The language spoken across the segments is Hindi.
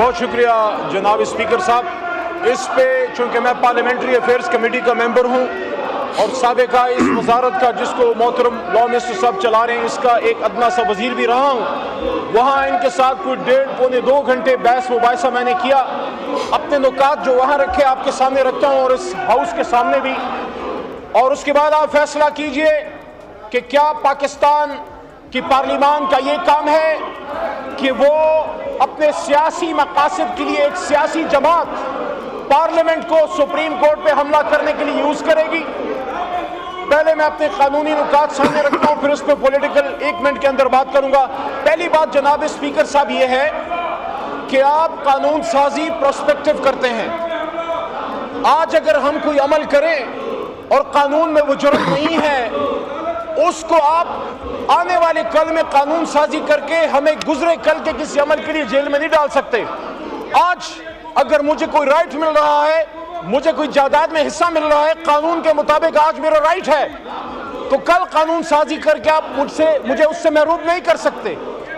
बहुत शुक्रिया जनाब स्पीकर साहब। इस पे चूँकि मैं पार्लियामेंट्री अफेयर्स कमेटी का मेंबर हूँ और साबिका इस वजारत का जिसको मोहतरम लॉ मिनिस्टर साहब चला रहे हैं, इसका एक अदना सा वजीर भी रहा हूँ। वहाँ इनके साथ कोई 1.5-2 घंटे बहस मुबाहिसा मैंने किया। अपने नुकात जो वहाँ रखे आपके सामने रखता हूँ और इस हाउस के सामने भी, और उसके बाद आप फैसला कीजिए कि क्या पाकिस्तान की पार्लियामान का ये काम है कि वो अपने सियासी मकासद के लिए एक सियासी जमात पार्लियामेंट को सुप्रीम कोर्ट पे हमला करने के लिए यूज करेगी। पहले मैं अपने कानूनी नुकात सामने रखता हूँ, फिर उस पर पॉलिटिकल 1 मिनट के अंदर बात करूंगा। पहली बात जनाब स्पीकर साहब ये है कि आप कानून साजी प्रोस्पेक्टिव करते हैं। आज अगर हम कोई अमल करें और कानून में वो जुर्म नहीं है, उसको आप आने वाले कल में कानून साजी करके हमें गुजरे कल के किसी अमल के लिए जेल में नहीं डाल सकते। आज अगर मुझे कोई राइट मिल रहा है, मुझे कोई जायदाद में हिस्सा मिल रहा है, कानून के मुताबिक आज मेरा राइट है, तो कल कानून साजी करके आप मुझे उससे महरूम नहीं कर सकते।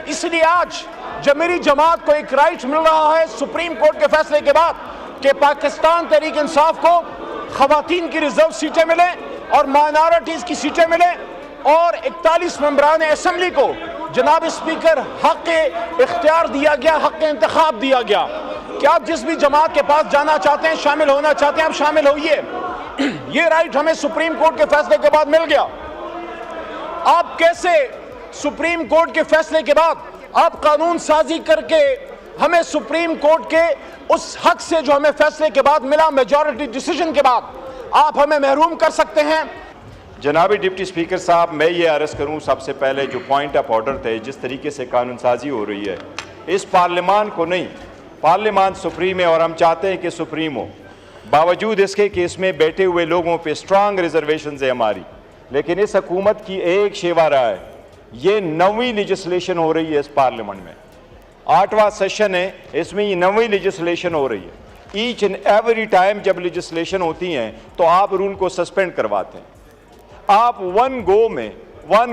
इसलिए आज जब मेरी जमात को एक राइट मिल रहा है सुप्रीम कोर्ट के फैसले के बाद कि पाकिस्तान तहरीक इंसाफ को खवातीन की रिजर्व सीटें मिले और माइनॉरिटीज की सीटें मिले और 41 मेंबरान असेंबली को जनाब स्पीकर हक इख्तियार दिया गया, हक इंतखाब दिया गया कि आप जिस भी जमात के पास जाना चाहते हैं, शामिल होना चाहते हैं, आप शामिल होइए। ये राइट हमें सुप्रीम कोर्ट के फैसले के बाद मिल गया। आप कैसे सुप्रीम कोर्ट के फैसले के बाद आप कानून साजी करके हमें सुप्रीम कोर्ट के उस हक से जो हमें फैसले के बाद मिला, मेजॉरिटी डिसीजन के बाद, आप हमें महरूम कर सकते हैं? जनाब डिप्टी स्पीकर साहब, मैं ये अर्ज़ करूँ सबसे पहले जो पॉइंट ऑफ ऑर्डर थे, जिस तरीके से कानून साजी हो रही है, इस पार्लियामान को नहीं, पार्लियामान सुप्रीम है और हम चाहते हैं कि सुप्रीम हो, बावजूद इसके कि इसमें बैठे हुए लोगों पे स्ट्रांग रिजर्वेशन है हमारी। लेकिन इस हुकूमत की एक शेवारा है, ये 9वीं लेजिस्लेशन हो रही है इस पार्लियामेंट में, 8वां सेशन है, इसमें ये 9वीं लेजिस्लेशन हो रही है। ईच एंड एवरी टाइम जब लेजिस्लेशन होती हैं तो आप रूल को सस्पेंड करवाते हैं, आप वन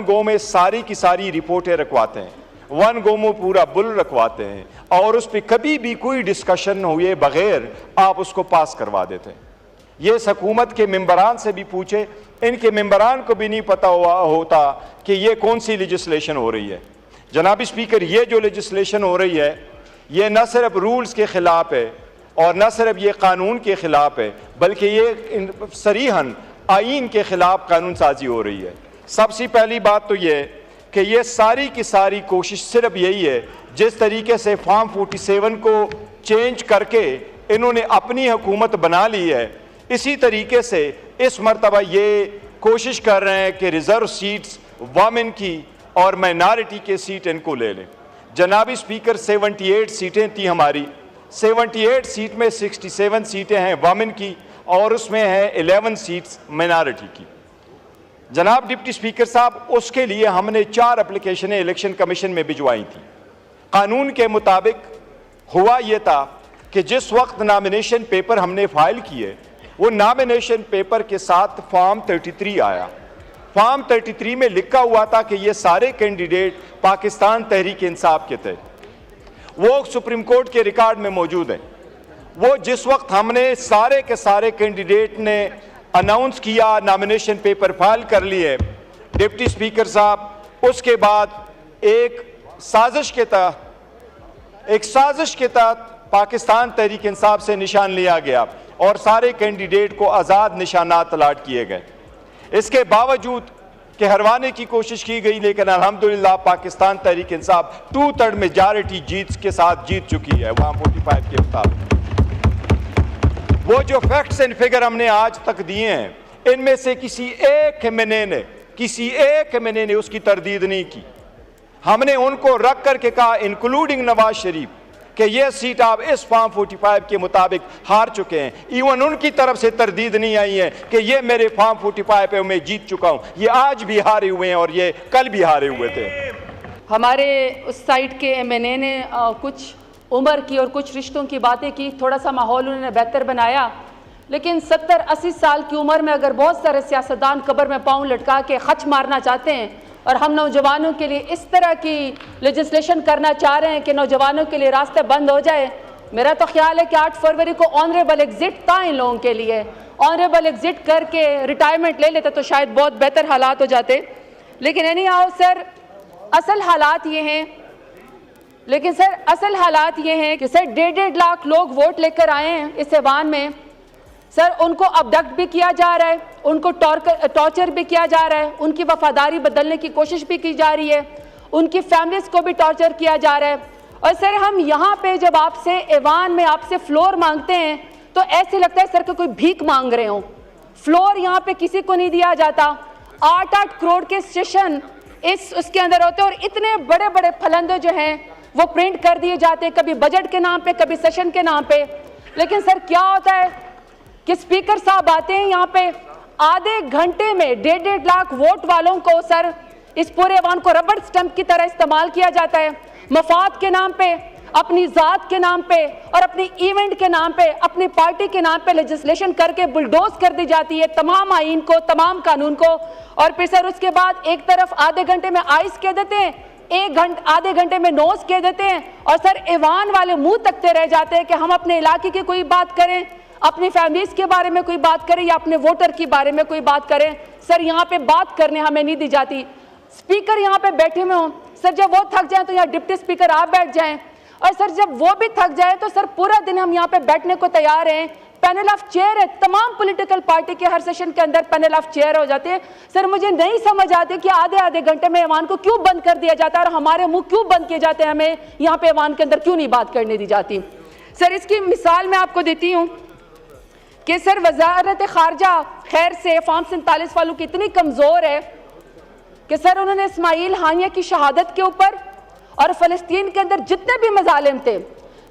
गो में सारी की सारी रिपोर्टें रखवाते हैं, वन गो में पूरा बुल रखवाते हैं और उस पर कभी भी कोई डिस्कशन हुए बगैर आप उसको पास करवा देते हैं। ये इस हुकूमत के मेंबरान से भी पूछे, इनके मेंबरान को भी नहीं पता होता कि ये कौन सी लेजिस्लेशन हो रही है। जनाब स्पीकर, ये जो लेजिस्लेशन हो रही है, ये न सिर्फ रूल्स के ख़िलाफ़ है और न सिर्फ ये कानून के ख़िलाफ़ है, बल्कि ये सरीहन आईन के ख़िलाफ़ कानून साजी हो रही है। सबसे पहली बात तो ये कि ये सारी की सारी कोशिश सिर्फ यही है, जिस तरीके से फॉर्म 47 को चेंज करके इन्होंने अपनी हुकूमत बना ली है, इसी तरीके से इस मरतबा ये कोशिश कर रहे हैं कि रिज़र्व सीट्स वमेन की और माइनॉरिटी के सीट इनको ले लें। जनाब स्पीकर, 78 सीटें थी हमारी, 78 सीट में 67 सीटें हैं वमेन की और उसमें है 11 सीट्स माइनॉरिटी की। जनाब डिप्टी स्पीकर साहब, उसके लिए हमने 4 एप्लीकेशनें इलेक्शन कमीशन में भिजवाई थी। कानून के मुताबिक हुआ यह था कि जिस वक्त नॉमिनेशन पेपर हमने फाइल किए, वो नॉमिनेशन पेपर के साथ फॉर्म 33 आया। फॉर्म 33 में लिखा हुआ था कि ये सारे कैंडिडेट पाकिस्तान तहरीक इंसाफ के थे। वो सुप्रीम कोर्ट के रिकॉर्ड में मौजूद है। वो जिस वक्त हमने सारे के सारे कैंडिडेट ने अनाउंस किया, नॉमिनेशन पेपर फाइल कर लिए, डिप्टी स्पीकर साहब, उसके बाद एक साजिश के तहत पाकिस्तान तहरीक इंसाफ से निशान लिया गया और सारे कैंडिडेट को आज़ाद निशानात अलाट किए गए। इसके बावजूद कि हरवाने की कोशिश की गई, लेकिन अल्हम्दुलिल्लाह पाकिस्तान तहरीक इंसाफ 2/3 मेजॉरिटी जीत के साथ जीत चुकी है वहाँ 45 के मुताबिक। वो जो फैक्ट्स एंड फिगर हमने आज तक दिए हैं, इनमें से किसी एक एमएनए ने उसकी तरदीद नहीं की। हमने उनको रख करके कहा, इंक्लूडिंग नवाज शरीफ, कि यह सीट आप इस फॉर्म 45 के मुताबिक हार चुके हैं। इवन उनकी तरफ से तरदीद नहीं आई है कि ये मेरे फॉर्म 45 पे मैं जीत चुका हूं। ये आज भी हारे हुए हैं और ये कल भी हारे हुए थे। हमारे उस साइड के एमएनए ने कुछ उम्र की और कुछ रिश्तों की बातें की, थोड़ा सा माहौल उन्होंने बेहतर बनाया, लेकिन 70-80 साल की उम्र में अगर बहुत सारे सियासतदान कब्र में पाँव लटका के खच मारना चाहते हैं और हम नौजवानों के लिए इस तरह की लेजिस्लेशन करना चाह रहे हैं कि नौजवानों के लिए रास्ते बंद हो जाए, मेरा तो ख्याल है कि 8 फरवरी को ऑनरेबल एग्जिट था इन लोगों के लिए, ऑनरेबल एग्जिट करके रिटायरमेंट ले लेते तो शायद बहुत बेहतर हालात हो जाते। लेकिन एनी हाउ सर, असल हालात ये हैं, लेकिन सर असल हालात ये हैं कि सर 1.5 लाख लोग वोट लेकर आए हैं इस ऐवान में। सर उनको अबडक्ट भी किया जा रहा है, उनको टॉर्चर भी किया जा रहा है, उनकी वफादारी बदलने की कोशिश भी की जा रही है, उनकी फैमिलीज को भी टॉर्चर किया जा रहा है। और सर हम यहाँ पे जब आपसे ऐवान में आपसे फ्लोर मांगते हैं तो ऐसे लगता है सर कि कोई भीख मांग रहे हो। फ्लोर यहाँ पे किसी को नहीं दिया जाता। 8-8 करोड़ के सेशन उसके अंदर होते हैं और इतने बड़े बड़े फलंदे जो हैं वो प्रिंट कर दिए जाते हैं, कभी बजट के नाम पे, कभी सेशन के नाम पे। लेकिन सर क्या होता है कि स्पीकर साहब आते हैं यहाँ पे, आधे घंटे में 1.5 लाख वोट वालों को सर इस पूरे ऐवान को रबड़ स्टंप की तरह इस्तेमाल किया जाता है, मफाद के नाम पे, अपनी जात के नाम पे और अपनी इवेंट के नाम पे, अपनी पार्टी के नाम पे लेजिस्लेशन करके बुलडोज कर दी जाती है तमाम आइन को, तमाम कानून को। और फिर सर उसके बाद एक तरफ आधे घंटे में आइस कह देते हैं, आधे घंटे में नोज कह देते हैं और सर ऐवान वाले मुंह तकते रह जाते हैं कि हम अपने इलाके की कोई बात करें, अपनी फैमिलीज के बारे में कोई बात करें या अपने वोटर के बारे में कोई बात करें। सर यहाँ पे बात करने हमें नहीं दी जाती। स्पीकर यहाँ पे बैठे हुए हों, सर जब वो थक जाए तो यहाँ डिप्टी स्पीकर आप बैठ जाएं, और सर जब वो भी थक जाए तो सर पूरा दिन हम यहाँ पे बैठने को तैयार हैं। पैनल ऑफ चेयर है, तमाम पॉलिटिकल पार्टी के हर सेशन के अंदर पैनल ऑफ चेयर हो जाते हैं। सर मुझे नहीं समझ आती कि आधे घंटे में ऐवान को क्यों बंद कर दिया जाता है और हमारे मुंह क्यों बंद किए जाते हैं, हमें यहाँ पे ऐवान के अंदर क्यों नहीं बात करने दी जाती। सर इसकी मिसाल मैं आपको देती हूँ कि सर वजारत खारजा खैर से फॉर्म 47 वालों की इतनी कमज़ोर है कि सर उन्होंने इस्माइल हानिया की शहादत के ऊपर और फ़लस्तीन के अंदर जितने भी मजालिम थे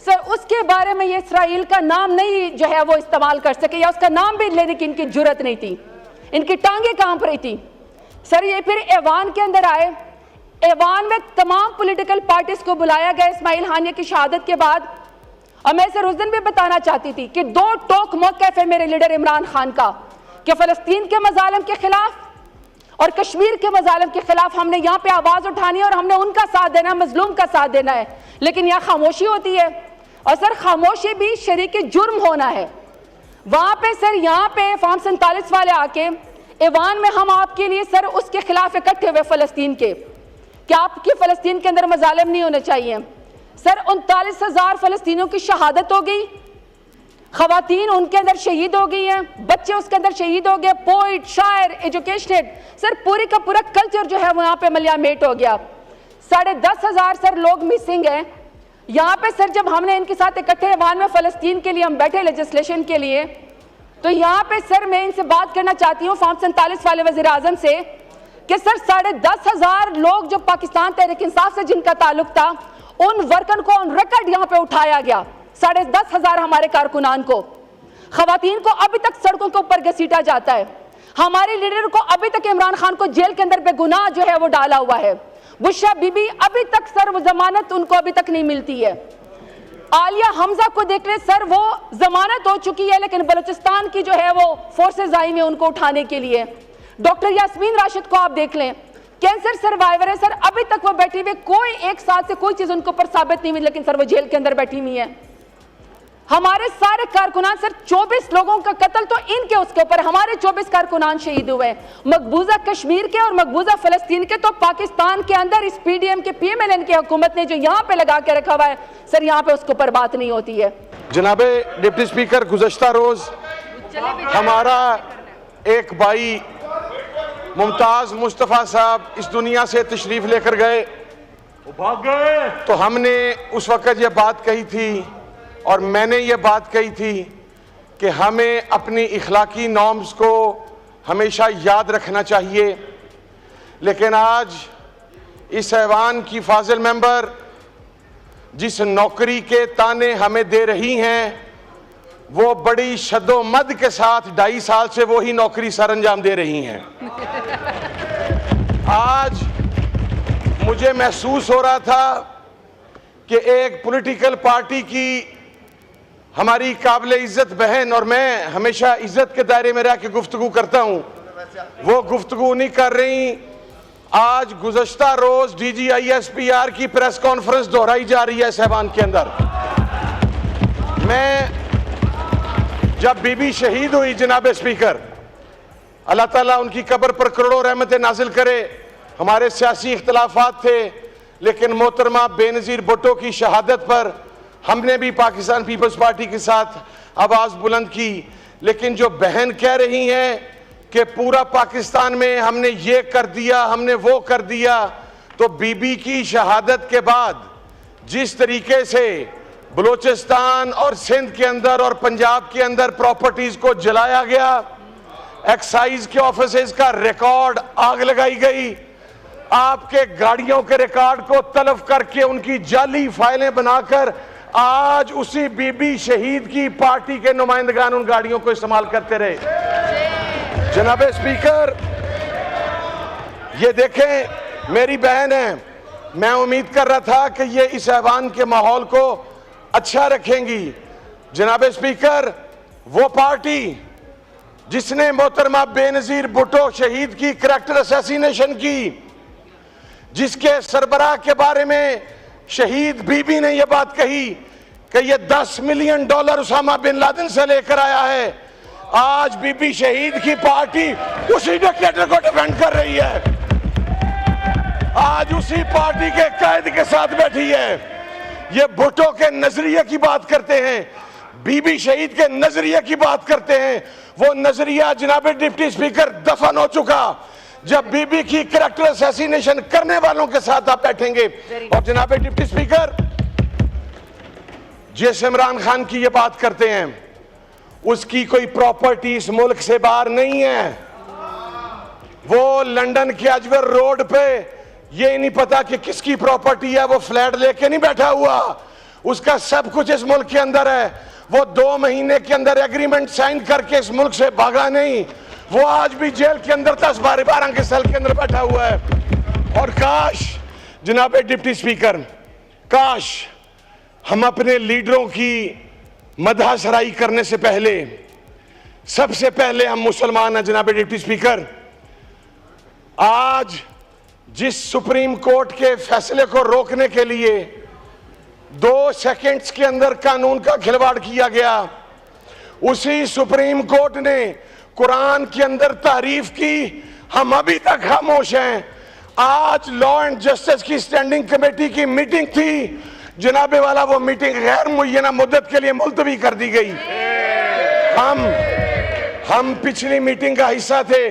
सर उसके बारे में ये इसराइल का नाम नहीं जो है वो इस्तेमाल कर सके, या उसका नाम भी लेने की इनकी जुर्रत नहीं थी, इनकी टांगें कांप रही थी। सर ये फिर ऐवान के अंदर आए, ऐवान में तमाम पॉलिटिकल पार्टीज को बुलाया गया इस्माइल हानिया की शहादत के बाद। और मैं सर उस दिन भी बताना चाहती थी कि 2 टोक मौक़िफ़ है मेरे लीडर इमरान खान का कि फ़लस्तीन के मजालिम के खिलाफ और कश्मीर के मजालिम के खिलाफ हमने यहाँ पे आवाज़ उठानी है और हमने उनका साथ देना है, मजलूम का साथ देना है। लेकिन यहाँ खामोशी होती है और सर खामोशी भी शरीक जुर्म होना है। वहाँ पे सर यहाँ पे फॉर्म 47 वाले आके ऐवान में हम आपके लिए सर उसके खिलाफ इकट्ठे हुए फ़लस्तीन के कि आपकी फ़लस्तीन के अंदर मजालिम नहीं होने चाहिए। सर 39,000 फ़लस्तीनियों की शहादत हो गई, खवातीन उनके अंदर शहीद हो गई हैं, बच्चे उसके अंदर शहीद हो गए, पोइट, शायर, एजुकेशनेड, सर पूरी का पूरा कल्चर जो है वो यहाँ पे मलियामेट हो गया। 10,500 सर लोग मिसिंग हैं यहाँ पे। सर जब हमने इनके साथ इकट्ठे ऐवान में फ़लस्तीन के लिए हम बैठे लेजिस्लेशन के लिए, तो यहाँ पे सर मैं इनसे बात करना चाहती हूँ फॉर्म 47 वाले वज़ीर आज़म से कि सर 10,500 लोग जो पाकिस्तान तहरीक इंसाफ से जिनका ताल्लुक था उन वर्कर को ऑन रिकॉर्ड यहाँ पे उठाया गया। 10,500 हमारे कारकुनान को, खवातीन को अभी तक सड़कों के ऊपर घसीटा जाता है, हमारे लीडर को अभी तक इमरान खान को जेल के अंदर बेगुनाह जो है वो डाला हुआ है। बुशरा बीबी अभी तक सर वो जमानत उनको अभी तक नहीं मिलती है। आलिया हमजा को देख ले सर, वो जमानत हो चुकी है लेकिन बलूचिस्तान की जो है वो फोर्सेज आई हुई उनको उठाने के लिए। डॉक्टर यास्मीन राशिद को आप देख लें, कैंसर सर्वाइवर है सर, अभी तक वो बैठी हुई, कोई एक साथ से कोई चीज उनको पर साबित नहीं हुई, लेकिन सर वो जेल के अंदर बैठी हुई है। हमारे सारे कारकुनान सर 24 लोगों का कत्ल तो इनके उसके ऊपर, हमारे 24 कारकुनान शहीद हुए हैं। मकबूजा कश्मीर के और मकबूजा फलस्तीन के तो पाकिस्तान के अंदर इस PDM के PMLN की हुकूमत ने जो यहाँ पे लगा के रखा हुआ है सर, यहाँ पे उसके ऊपर बात नहीं होती है। जनाबे डिप्टी स्पीकर, गुज़श्ता रोज हमारा एक भाई मुमताज मुस्तफ़ा साहब इस दुनिया से तशरीफ लेकर गए, भाग गए, तो हमने उस वक़्त ये बात कही थी और मैंने ये बात कही थी कि हमें अपनी इखलाकी नॉर्म्स को हमेशा याद रखना चाहिए। लेकिन आज इस ऐवान की फाजिल मेंबर जिस नौकरी के ताने हमें दे रही हैं वो बड़ी शद्दोमद के साथ 2.5 साल से वो ही नौकरी सर अंजाम दे रही हैं। आज मुझे महसूस हो रहा था कि एक पॉलिटिकल पार्टी की हमारी काबिल इज्जत बहन, और मैं हमेशा इज्जत के दायरे में रह के गुफ्तगू करता हूं, वो गुफ्तगू नहीं कर रही। आज गुज़श्ता रोज DG ISPR की प्रेस कॉन्फ्रेंस दोहराई जा रही है साहिबान के अंदर। जब बीबी शहीद हुई जनाब स्पीकर, अल्लाह ताला उनकी कब्र पर करोड़ों रहमतें नाजिल करे। हमारे सियासी इख्तलाफात थे, लेकिन मोहतरमा बेनज़ीर भुट्टो की शहादत पर हमने भी पाकिस्तान पीपल्स पार्टी के साथ आवाज़ बुलंद की। लेकिन जो बहन कह रही हैं कि पूरा पाकिस्तान में हमने ये कर दिया, हमने वो कर दिया, तो बीबी की शहादत के बाद जिस तरीके से बलूचिस्तान और सिंध के अंदर और पंजाब के अंदर प्रॉपर्टीज को जलाया गया, एक्साइज के ऑफिसेज का रिकॉर्ड आग लगाई गई, आपके गाड़ियों के रिकॉर्ड को तलब करके उनकी जाली फाइलें बनाकर आज उसी बीबी शहीद की पार्टी के नुमाइंदगान उन गाड़ियों को इस्तेमाल करते रहे। जनाब स्पीकर, ये देखें, मेरी बहन है, मैं उम्मीद कर रहा था कि ये इस ऐवान के माहौल को अच्छा रखेंगी। जनाब स्पीकर, वो पार्टी जिसने मोहतरमा बेनज़ीर भुट्टो शहीद की करैक्टर असैसिनेशन की, जिसके सरबराह के बारे में शहीद बीबी ने यह बात कही कि यह $10 मिलियन उसामा बिन लादेन से लेकर आया है, आज बीबी शहीद की पार्टी उसी डिक्टेटर को डिफेंड कर रही है, आज उसी पार्टी के कायद के साथ बैठी है। ये भुट्टो के नजरिए की बात करते हैं, बीबी शहीद के नजरिए की बात करते हैं। वो नजरिया जनाब डिप्टी स्पीकर दफन हो चुका जब बीबी की करैक्टर असैसिनेशन करने वालों के साथ आप बैठेंगे। और जनाब डिप्टी स्पीकर, जिस इमरान खान की ये बात करते हैं, उसकी कोई प्रॉपर्टी इस मुल्क से बाहर नहीं है। वो लंदन के अजवर रोड पे ये नहीं पता कि किसकी प्रॉपर्टी है, वो फ्लैट लेके नहीं बैठा हुआ, उसका सब कुछ इस मुल्क के अंदर है। वो 2 महीने के अंदर एग्रीमेंट साइन करके इस मुल्क से भागा नहीं, वो आज भी जेल के अंदर 10-12 के सेल के अंदर बैठा हुआ है। और काश जनाब डिप्टी स्पीकर, काश हम अपने लीडरों की मदह सराई करने से पहले, सबसे पहले हम मुसलमान हैं। जनाब डिप्टी स्पीकर, आज जिस सुप्रीम कोर्ट के फैसले को रोकने के लिए 2 सेकंड्स के अंदर कानून का खिलवाड़ किया गया, उसी सुप्रीम कोर्ट ने कुरान के अंदर तारीफ की, हम अभी तक खामोश हैं। आज लॉ एंड जस्टिस की स्टैंडिंग कमेटी की मीटिंग थी, जनाबे वाला वो मीटिंग गैर मुय्यना मुद्दत के लिए मुलतवी कर दी गई। हम पिछली मीटिंग का हिस्सा थे,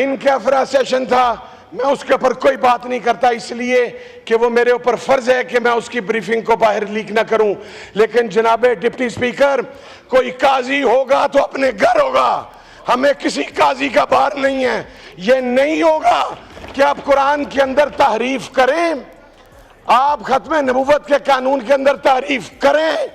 इनका सेशन था, मैं उसके ऊपर कोई बात नहीं करता, इसलिए कि वो मेरे ऊपर फर्ज है कि मैं उसकी ब्रीफिंग को बाहर लीक ना करूं। लेकिन जनाब डिप्टी स्पीकर, कोई काजी होगा तो अपने घर होगा, हमें किसी काजी का बार नहीं है। ये नहीं होगा कि आप कुरान के अंदर तहरीफ करें, आप खत्म नबूवत के कानून के अंदर तारीफ करें,